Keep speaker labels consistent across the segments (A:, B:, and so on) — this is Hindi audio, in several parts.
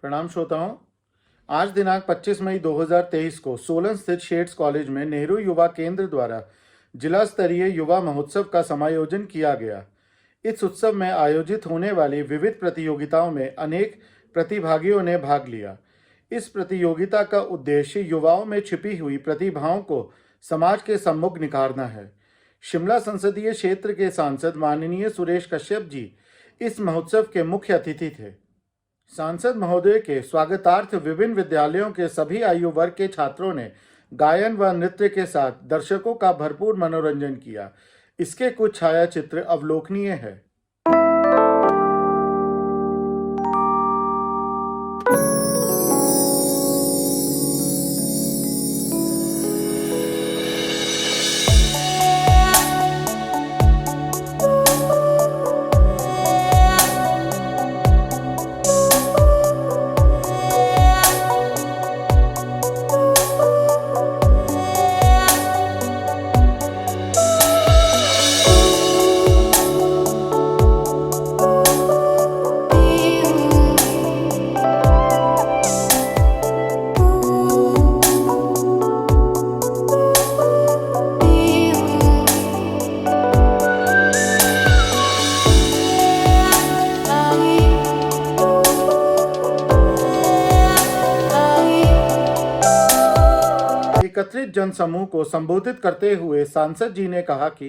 A: प्रणाम श्रोताओं। आज दिनांक 25 मई 2023 को सोलन स्थित शेड्स कॉलेज में नेहरू युवा केंद्र द्वारा जिला स्तरीय युवा महोत्सव का समायोजन किया गया। इस उत्सव में आयोजित होने वाली विविध प्रतियोगिताओं में अनेक प्रतिभागियों ने भाग लिया। इस प्रतियोगिता का उद्देश्य युवाओं में छिपी हुई प्रतिभाओं को समाज के सम्मुख निखारना है। शिमला संसदीय क्षेत्र के सांसद माननीय सुरेश कश्यप जी इस महोत्सव के मुख्य अतिथि थे। सांसद महोदय के स्वागतार्थ विभिन्न विद्यालयों के सभी आयु वर्ग के छात्रों ने गायन व नृत्य के साथ दर्शकों का भरपूर मनोरंजन किया। इसके कुछ छायाचित्र अवलोकनीय है। एकत्रित जनसमूह को संबोधित करते हुए सांसद जी ने कहा कि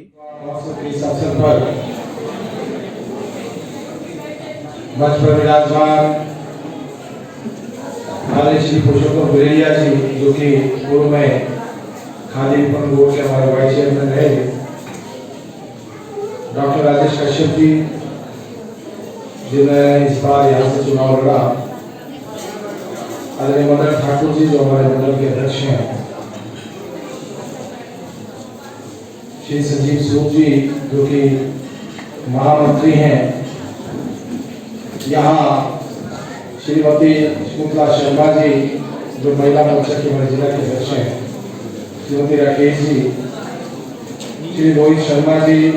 B: मंच पर विराजमान हमारे श्री पुरुषोत्तम गुलेरिया जी, जो कि पूर्व में खादी विपणन बोर्ड के हमारे वाइस चेयरमैन रहे, डॉक्टर राजेश कश्यप जी जिन्होंने इस बार यहाँ से चुनाव लड़ा, आदरणीय मदन ठाकुर जी जो हमारे मंडल के अध्यक्ष हैं, श्री संजीव सूद जी जो कि महामंत्री हैं, यहाँ श्रीमती शकुंतला शर्मा जी जो महिला मोर्चा के हमारे जिला के अध्यक्ष हैं, श्रीमती राकेश जी, श्री रोहित शर्मा जी,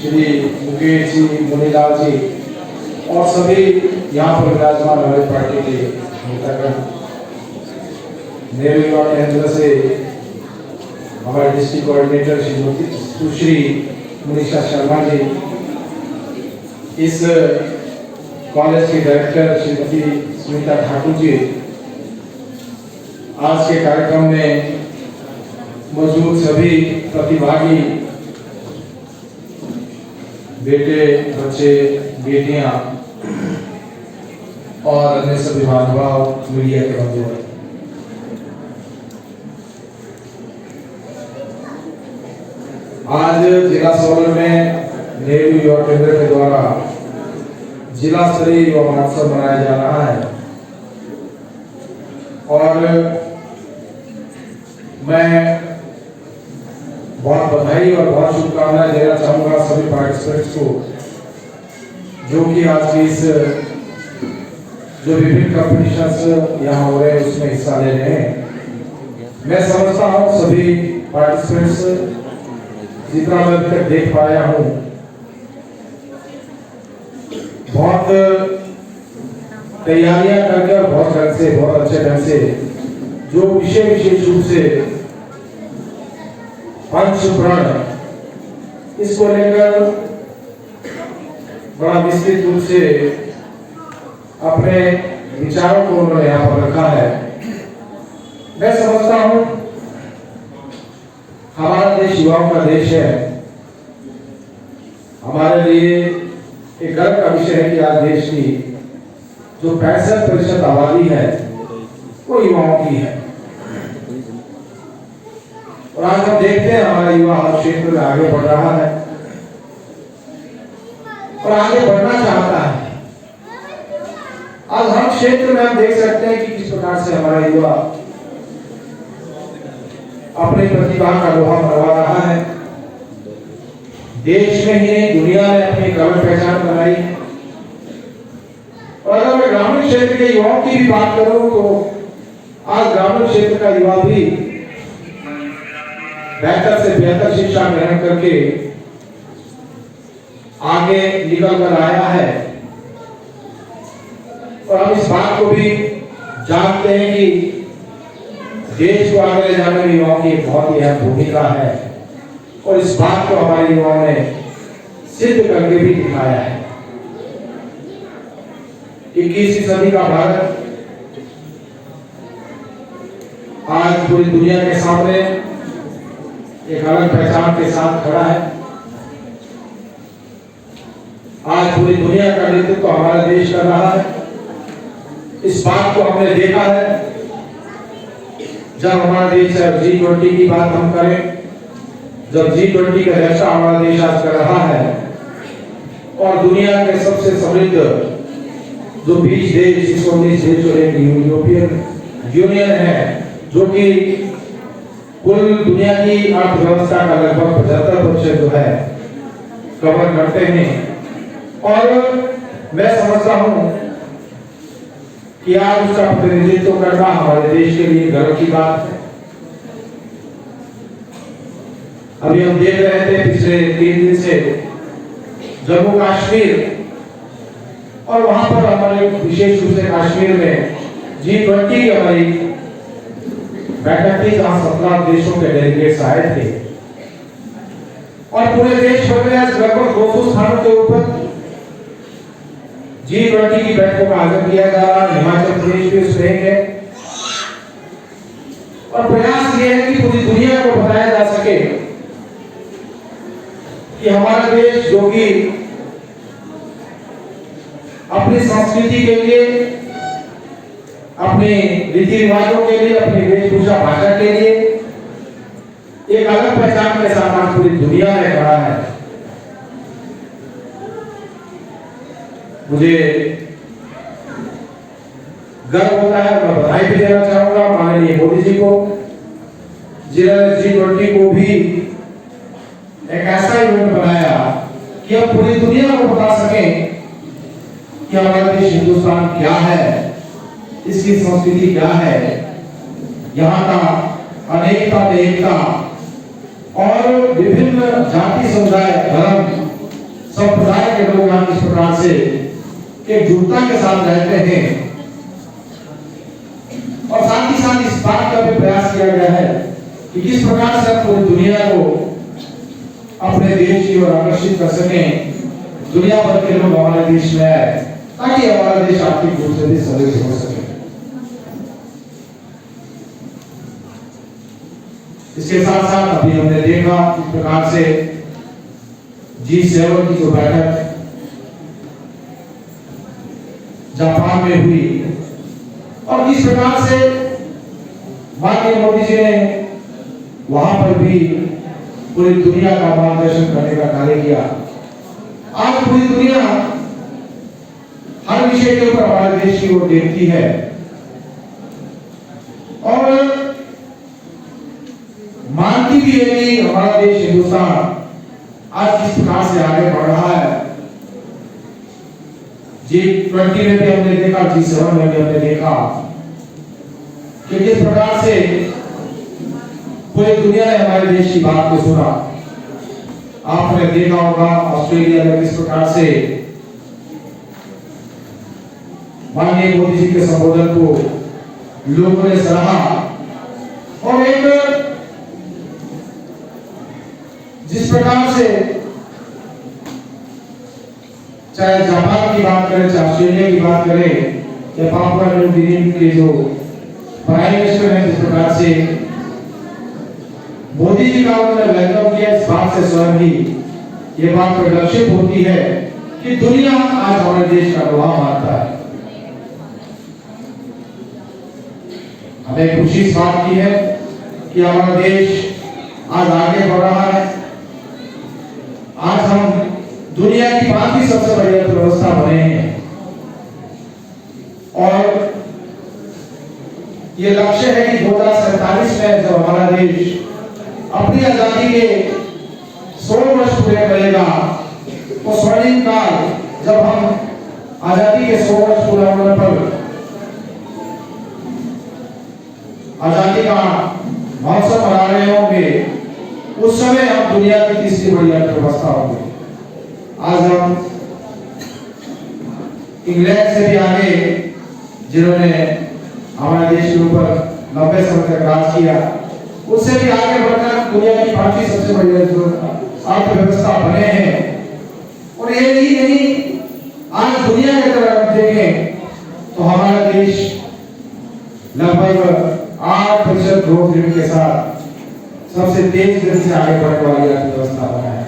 B: श्री मुकेश जी, मुनीलाल जी और सभी यहाँ पर विराजमान हमारी पार्टी के नेतागण, नेहरू युवा केंद्र से हमारे डिस्ट्रिक्ट कोऑर्डिनेटर श्रीमती सुश्री मनीषा शर्मा जी, इस कॉलेज के डायरेक्टर श्रीमती सुनीता ठाकुर जी, आज के कार्यक्रम में मौजूद सभी प्रतिभागी बेटे, बच्चे, बेटियां और अन्य सभी महानुभाव, मीडिया के बंधु, आज जिला सोलन में नेहरू युवा केंद्र के द्वारा जिला स्तरीय युवा महोत्सव मनाया जा रहा है और मैं बहुत बधाई और बहुत शुभकामनाएं देना चाहूंगा सभी पार्टिसिपेंट्स को, जो कि आज की इस जो विभिन्न कॉम्पिटिशंस यहाँ हो रहे हैं उसमें हिस्सा ले रहे हैं। मैं समझता हूँ सभी पार्टिसिपेंट्स जितना मैं अभी तक देख पाया हूँ बहुत तैयारियां करके और बहुत ढंग से, बहुत अच्छे ढंग से जो विशेष रूप से पंचप्राण इसको लेकर बड़ा विस्तृत रूप से अपने विचारों को उन्होंने यहाँ पर रखा है। मैं समझता हूँ हमारा देश युवाओं का देश है। हमारे लिए एक गर्व का विषय है कि आज देश की जो 65% आबादी है वो युवाओं की है और आज हम देखते हैं हमारा युवा हर क्षेत्र में आगे बढ़ रहा है और आगे बढ़ना चाहता है। आज हर क्षेत्र में हम देख सकते हैं कि किस प्रकार से हमारा युवा अपनी प्रतिभा का लोहा मनवा रहा है। देश में ही नहीं दुनिया में अपनी कलम पहचान बनाई है। और अगर मैं ग्रामीण क्षेत्र के युवाओं की भी बात करूं तो आज ग्रामीण क्षेत्र का युवा भी बेहतर से बेहतर शिक्षा ग्रहण करके आगे निकल कर आया है और हम इस बात को भी जानते हैं कि देश को आगे ले जाने में युवाओं की बहुत ही अहम भूमिका है और इस बात को हमारे युवाओं ने सिद्ध करके भी दिखाया है। 21वीं सदी का भारत आज पूरी दुनिया के सामने एक अलग पहचान के साथ खड़ा है। आज पूरी दुनिया का नेतृत्व हमारा देश कर रहा है। इस बात को हमने देखा है जब हमारा देश G20 की बात हम करें, जब G20 का अध्यक्षता हमारा देश आज कर रहा है और दुनिया के सबसे समृद्ध जो 20 देश, 19 देश और एक यूरोपियन यूनियन है जो कि कुल दुनिया की अर्थव्यवस्था का लगभग 75% जो है कवर करते हैं। और मैं समझता हूं कि आज उसका प्रतिनिधित्व करना हमारे देश के लिए गर्व की बात है। अभी हम देख रहे थे पिछले 3 दिन से जम्मू कश्मीर और वहां पर हमारे विशेष रूप से कश्मीर में G20 की हमारी बैठक थी जहां 17 देशों के डेलीगेट्स आए थे और पूरे देश भर में आज लगभग 200 स्थानों के ऊपर G20 की बैठकों का आयोजन किया जा रहा है। हिमाचल प्रदेश भी उसमें है और प्रयास ये है कि पूरी दुनिया को बताया जा सके कि हमारा देश जो कि अपनी संस्कृति के लिए, अपने रीति रिवाजों के लिए, अपनी वेशभूषा भाषा के लिए एक अलग पहचान के साथ आज पूरी दुनिया में खड़ा है। मुझे गर्व होता है, मैं बधाई भी देना चाहूंगा माननीय मोदी जी को जिन्होंने G20 को भी एक ऐसा इवेंट बनाया कि अब पूरी दुनिया को बता सकें कि हमारा देश हिंदुस्तान क्या है, इसकी संस्कृति क्या है, यहाँ का अनेकता में एकता और विभिन्न जाति, समुदाय, धर्म, संप्रदाय के लोग यहाँ किस प्रकार से एकजुटता के साथ रहते हैं और साथ ही साथ इस बात का भी प्रयास किया गया है कि किस प्रकार से पूरी दुनिया को अपने देश की ओर आकर्षित कर सकें। दुनिया भर के लोग हमारे देश में आए ताकि हमारा देश आर्थिक रूप से भी समृद्ध हो सके। इसके साथ साथ अभी हमने देखा किस प्रकार से G7 की जो बैठक जापान में हुई और किस प्रकार से माननीय मोदी जी ने वहां पर भी पूरी दुनिया का मार्गदर्शन करने का कार्य किया। आज पूरी दुनिया हर विषय के ऊपर हमारे देश की ओर देखती है और मानती भी है कि हमारा देश हिंदुस्तान आज किस प्रकार से आगे बढ़ रहा है। G20 में भी हमने देखा, G7 में भी हमने देखा कि किस प्रकार से पूरी दुनिया ने हमारे देश की बात को सुना। आपने देखा होगा ऑस्ट्रेलिया में किस प्रकार से माननीय मोदी जी के संबोधन को लोगों ने सराहा और एक जिस प्रकार से चाहे जापान की बात करें, चाहे ऑस्ट्रेलिया की बात करें, या पापुआ न्यू गिनी के जो प्राइम मिनिस्टर हैं, जिस प्रकार से मोदी जी का उन्होंने वेलकम किया, इस बात से स्वयं ही ये बात प्रदर्शित होती है कि दुनिया आज हमारे देश का लोहा मानता है। हमें खुशी इस बात की है कि हमारा देश आज आगे बढ़ रहा है। आज हम दुनिया की 5वीं सबसे बड़ी अर्थव्यवस्था बने हैं और ये लक्ष्य है कि 2047 में जब हमारा देश अपनी आजादी के 100 वर्ष पूरे करेगा, तो स्वर्णिम काल जब हम आजादी के 100 वर्ष पूरा होने पर आजादी का महोत्सव मना रहे होंगे, उस समय हम दुनिया की तीसरी बड़ी अर्थव्यवस्था होंगे। आज हम इंग्लैंड से भी आगे जिन्होंने हमारे देश के ऊपर लंबे समय तक राज किया, उससे भी आगे बढ़कर दुनिया की 5वीं सबसे बड़ी अर्थव्यवस्था बने हैं। और ये नहीं, आज दुनिया की तरफ देखें तो हमारा देश लगभग 8% ग्रोथ रेट के साथ सबसे तेज गति से आगे बढ़ने वाली अर्थव्यवस्था बना है।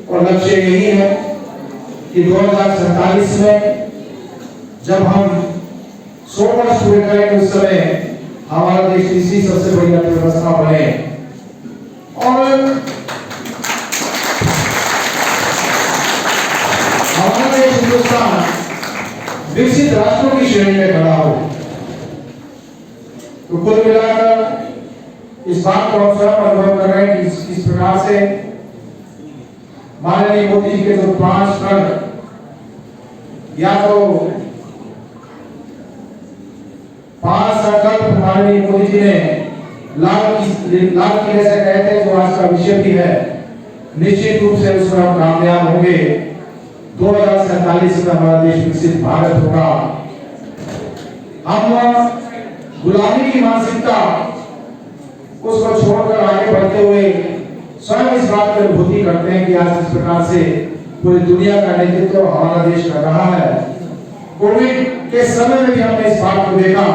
B: और लक्ष्य यही है कि 2047 में जब हम 100 वर्ष पूरे करेंगे, उस समय हमारा देश तीसरी सबसे बड़ी अर्थव्यवस्था बने और हमारा देश हिंदुस्तान विकसित राष्ट्रों की श्रेणी में खड़ा हो। तो कुल मिलाकर इस बात को हम स्वयं अनुभव कर रहे हैं कि इस प्रकार से माननीय मोदी जी के जो 5 प्रण, या तो 5 संकल्प माननीय मोदी जी ने लाल किले से कहे थे, जो आज का विषय भी है, निश्चित रूप से उसमें हम कामयाब होंगे। 2047 में हमारा देश विकसित भारत होगा। हम गुलामी की मानसिकता उसको छोड़कर आगे बढ़ते हुए स्वयं इस बात की अनुभूति करते हैं कि आज इस प्रकार से पूरी दुनिया का नेतृत्व हमारा देश कर रहा है। कोविड के समय में भी हमने इस बात को देखा,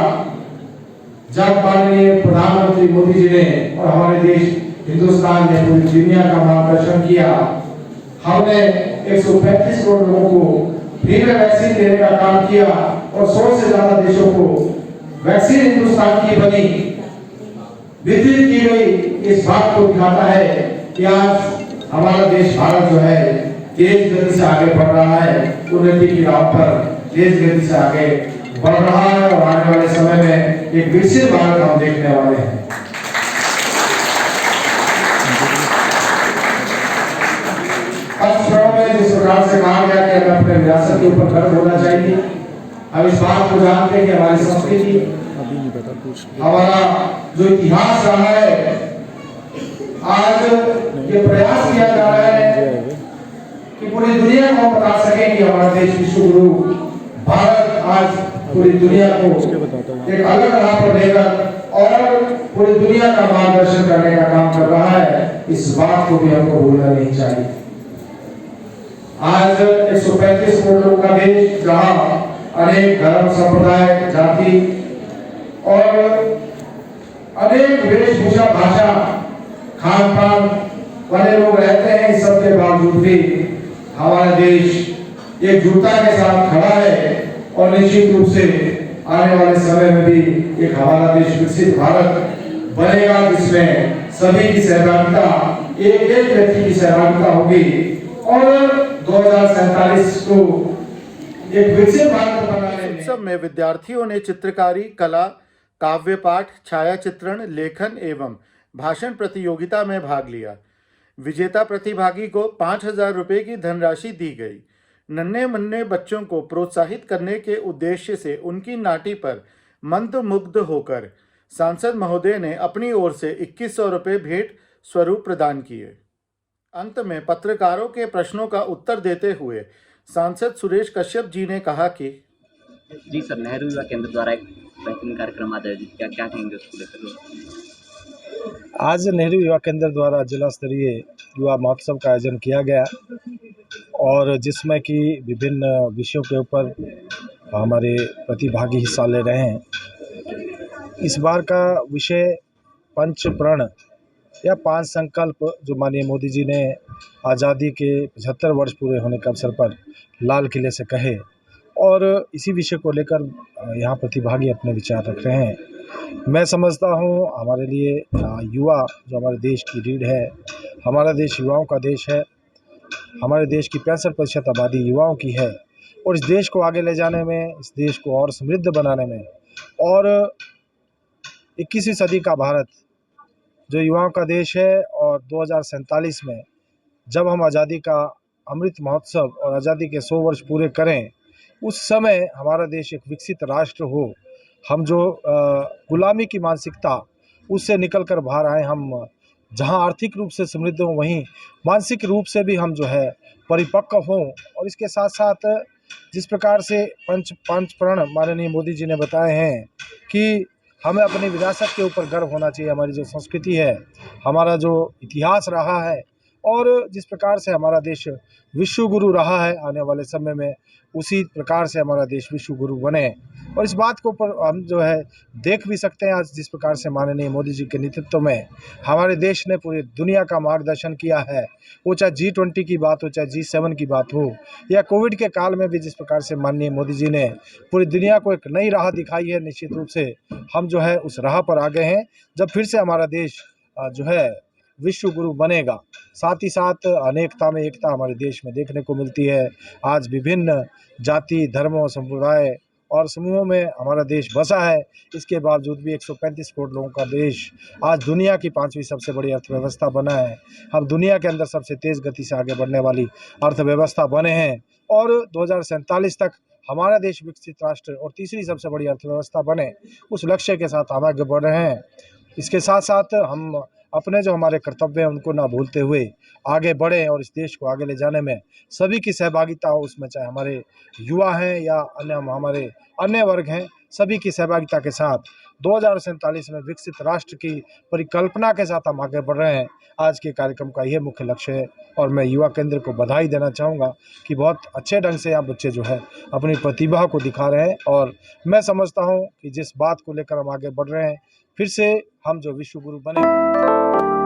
B: जब माननीय प्रधानमंत्री मोदी जी ने और हमारे देश हिंदुस्तान ने पूरी दुनिया का मार्गदर्शन किया। हमने 135 करोड़ लोगों को फ्री में वैक्सीन देने का काम किया और 100 से ज्यादा देशों को वैक्सीन हिंदुस्तान की बनी, वितरित की गई। इस बात को दिखाता है कि आज हमारा देश भारत जो है तेज गति से आगे बढ़ रहा है, उन्नति की राह पर तेज गति से आगे बढ़ रहा है और आने वाले समय में एक विकसित भारत हम देखने वाले हैं। में जिस प्रकार से कहा गया कि हमें अपने विरासत के ऊपर गर्व होना चाहिए, हम इस बात को जानते हैं कि हमारी संस्कृति, हमारा जो इतिहास रहा है, आज ये प्रयास किया जा रहा है कि पूरी दुनिया को बता सके कि हमारा देश विश्व गुरु भारत आज पूरी दुनिया को एक अलग राह पर लेकर और पूरी दुनिया का मार्गदर्शन करने का काम कर रहा है। इस बात को भी हमको भूलना नहीं चाहिए। आज 135 करोड़ लोगों का देश, जहां अनेक धर्म, संप्रदाय, जाति और अनेक वेशभूषा, भाषा, खान पान वाले लोग रहते हैं, इस सब के बावजूद भी हमारा देश एकजुटता के साथ खड़ा है और निश्चित रूप से आने वाले समय में भी एक हमारा देश विकसित भारत बनेगा, जिसमें सभी की सहभागिता, एक एक व्यक्ति की सहभागिता होगी और 2047 को एक विकसित भारत बनाने में।
A: उत्सव में विद्यार्थियों ने चित्रकारी, कला, काव्य पाठ, छायाचित्रण, लेखन एवं भाषण प्रतियोगिता में भाग लिया। विजेता प्रतिभागी को 5,000 रुपये की धनराशि दी गई। नन्हे मुन्ने बच्चों को प्रोत्साहित करने के उद्देश्य से उनकी नाटी पर मंत्रमुग्ध होकर सांसद महोदय ने अपनी ओर से 2100 रुपये भेंट स्वरूप प्रदान किए। अंत में पत्रकारों के प्रश्नों का उत्तर देते हुए सांसद सुरेश कश्यप जी ने कहा कि
C: जी सर, नेहरू युवा केंद्र द्वारा एक बेहतरीन कार्यक्रम आयोजित किया, क्या कहेंगे उसको लेकर?
D: आज नेहरू युवा केंद्र द्वारा जिला स्तरीय युवा महोत्सव का आयोजन किया गया और जिसमें कि विभिन्न विषयों के ऊपर हमारे प्रतिभागी हिस्सा ले रहे हैं। इस बार का विषय पंच प्रण या 5 संकल्प जो माननीय मोदी जी ने आज़ादी के 75 वर्ष पूरे होने के अवसर पर लाल किले से कहे, और इसी विषय को लेकर यहाँ प्रतिभागी अपने विचार रख रहे हैं। मैं समझता हूँ हमारे लिए युवा जो हमारे देश की रीढ़ है, हमारा देश युवाओं का देश है। हमारे देश की 65% आबादी युवाओं की है और इस देश को आगे ले जाने में, इस देश को और समृद्ध बनाने में और 21वीं सदी का भारत जो युवाओं का देश है, और 2047 में जब हम आज़ादी का अमृत महोत्सव और आज़ादी के 100 वर्ष पूरे करें, उस समय हमारा देश एक विकसित राष्ट्र हो। हम जो गुलामी की मानसिकता उससे निकल कर बाहर आए, हम जहां आर्थिक रूप से समृद्ध हों, वहीं मानसिक रूप से भी हम जो है परिपक्व हों, और इसके साथ साथ जिस प्रकार से पांच प्रण माननीय मोदी जी ने बताए हैं कि हमें अपनी विरासत के ऊपर गर्व होना चाहिए, हमारी जो संस्कृति है, हमारा जो इतिहास रहा है और जिस प्रकार से हमारा देश विश्व गुरु रहा है, आने वाले समय में उसी प्रकार से हमारा देश विश्व गुरु बने। और इस बात को पर हम जो है देख भी सकते हैं आज जिस प्रकार से माननीय मोदी जी के नेतृत्व में हमारे देश ने पूरी दुनिया का मार्गदर्शन किया है, वो चाहे G20 की बात हो, चाहे G7 की बात हो, या कोविड के काल में भी जिस प्रकार से माननीय मोदी जी ने पूरी दुनिया को एक नई राह दिखाई है। निश्चित रूप से हम जो है उस राह पर आ गए हैं जब फिर से हमारा देश जो है विश्व गुरु बनेगा। साथ ही साथ अनेकता में एकता हमारे देश में देखने को मिलती है। आज विभिन्न जाति, धर्मों, संप्रदाय और समूहों में हमारा देश बसा है। इसके बावजूद भी 135 करोड़ लोगों का देश आज दुनिया की 5वीं सबसे बड़ी अर्थव्यवस्था बना है। हम दुनिया के अंदर सबसे तेज़ गति से आगे बढ़ने वाली अर्थव्यवस्था बने हैं और 2047 तक हमारा देश विकसित राष्ट्र और तीसरी सबसे बड़ी अर्थव्यवस्था बने, उस लक्ष्य के साथ हम आगे बढ़ रहे हैं। इसके साथ साथ हम अपने जो हमारे कर्तव्य हैं उनको ना भूलते हुए आगे बढ़ें और इस देश को आगे ले जाने में सभी की सहभागिता हो, उसमें चाहे हमारे युवा हैं या हमारे अन्य वर्ग हैं, सभी की सहभागिता के साथ 2047 में विकसित राष्ट्र की परिकल्पना के साथ हम आगे बढ़ रहे हैं। आज के कार्यक्रम का यह मुख्य लक्ष्य है और मैं युवा केंद्र को बधाई देना चाहूँगा कि बहुत अच्छे ढंग से यहाँ बच्चे जो है अपनी प्रतिभा को दिखा रहे हैं और मैं समझता हूँ कि जिस बात को लेकर हम आगे बढ़ रहे हैं, फिर से हम जो विश्व गुरु बने।